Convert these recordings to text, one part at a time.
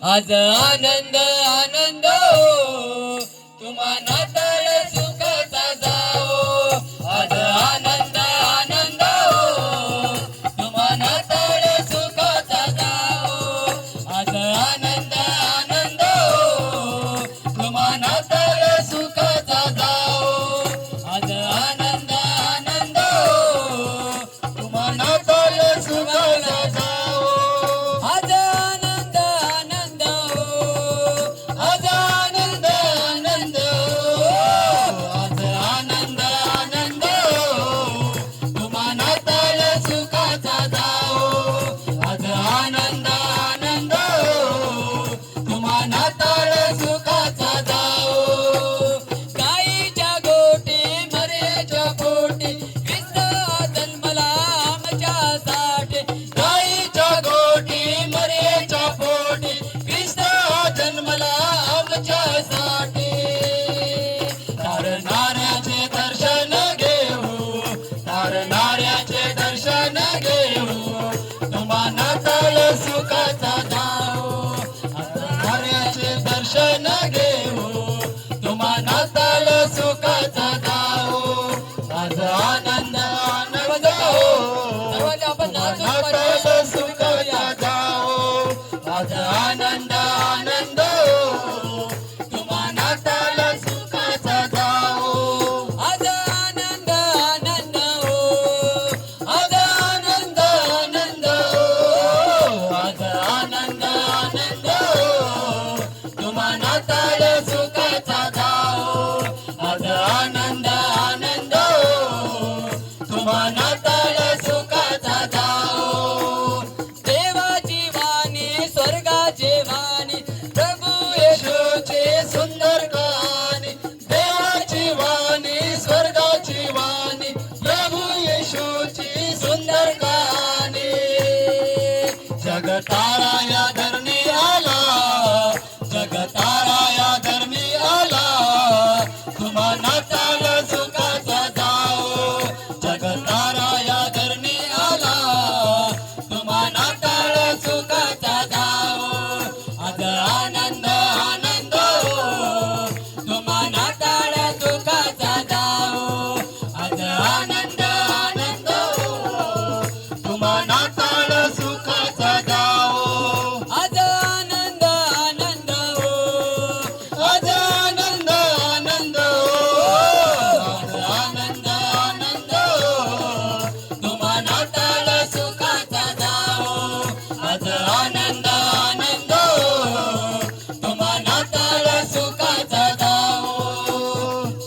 आज आनंद आनंद हो, तुम्हा नाताळ सुखाचा जाओ. आज आनंद आनंद हो, तुम्हा नाताळ सुखाचा जाओ. आज आनंद आनंद हो, तुम्हा नाताळ सुखाचा जाओ. आज आनंद आनंद हो, तुम्हा नाताळ सुखाचा जाओ. आज आनंद आनंद हो, आज आनंद आनंद हो, आज आनंद आनंद हो, तुम्हा नाताळ सुखाचा जाओ. आज आनंद आनंद हो, तुम्हा नाताळ सुखाचा जाओ. गाईच्या गोटी मरेच्या पोटी ख्रिस्त जन्मला आमच्यासाठी. गाईच्या गोटी मरेच्या पोटी ख्रिस्त जन्मला आमच्यासाठी. तारणाऱ्याचे दर्शन घेऊ, तारणाऱ्याचे दर्शन घेऊ, तुम्हा नाताळ सुखाचा जाओ. तारणाऱ्याचे दर्शन घेऊ, तुम्हा नाताळ सुखाचा जाओ. आज आनंद आनंद हो, आपण नाताळ सुखाचा जाओ. आज आनंद आनंद हो, तुम्हा नाताळ सुखाचा जाओ. आज आनंद आनंद हो, आज आनंद आनंद हो, आज आनंद आनंद हो, तुम्हा नाताळ सुखाचा जाओ. आज आनंद आनंद हो, तुम्हा नाताळ सुखाचा जाओ. देवाची वाणी स्वर्गाची वाणी प्रभू येशूची सुंदर कहाणी. देवाची वाणी स्वर्गाची वाणी प्रभू येशूची सुंदर कहाणी. जगतारा या धरणी आला, जगतारा या धरणी आला, तुम्हा नाताळ सुखाचा जाओ. जगतारा या धरणी आला, तुम्हा नाताळ सुखाचा जाओ. आज आनंद आनंद हो, तुम्हा नाताळ सुखाचा जाओ. आज आनंद आनंद हो, तुम्हा नाताळ सुखाचा जाओ. आज आनंद आनंद हो, आज आनंद आनंद हो, आज आनंद आनंद हो, तुम्हा नाताळ सुखाचा जाओ. आज आनंद आनंद हो, तुम्हा नाताळ सुखाचा जाओ.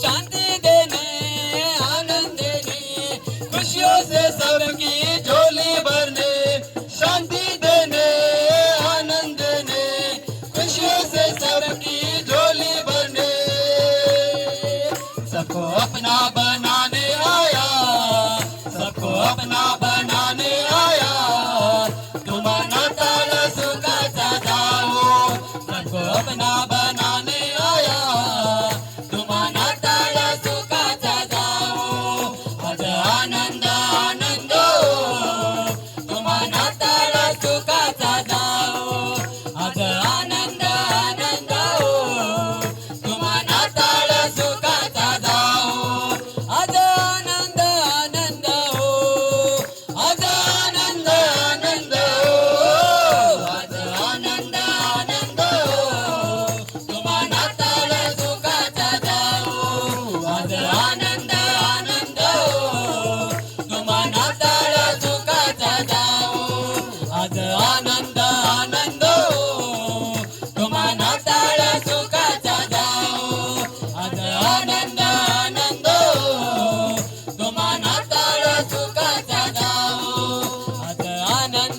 शांति देने आनंद देने, खुशियों से सबकी झोली भरने. शांति देने आनंद देने, खुशियों से सबकी झोली भरने. सबको अपना बनाने आया, सबको अपना बनाने आया, तुम्हा नाताळ सुखाचा जाओ. सबको अपना बनाने आया, तुम्हा नाताळ सुखाचा जाओ. आज आनंद आनंद हो, तुम्हा नाताळ सुखाचा जाओ. आज आनंद आनंद हो, तुम्हा नाताळ सुखाचा जाओ. आज आनंद आनंद हो, आज आनंद आनंद हो, आज आनंद आनंद हो, तुम्हा नाताळ सुखाचा जाओ. आज आनंद आनंद हो, तुम्हा नाताळ सुखाचा जाओ. आज आनंद आनंद हो, तुम्हा नाताळ सुखाचा जाओ. आज आनंद आनंद हो, तुम्हा नाताळ सुखाचा जाओ. आज आनंद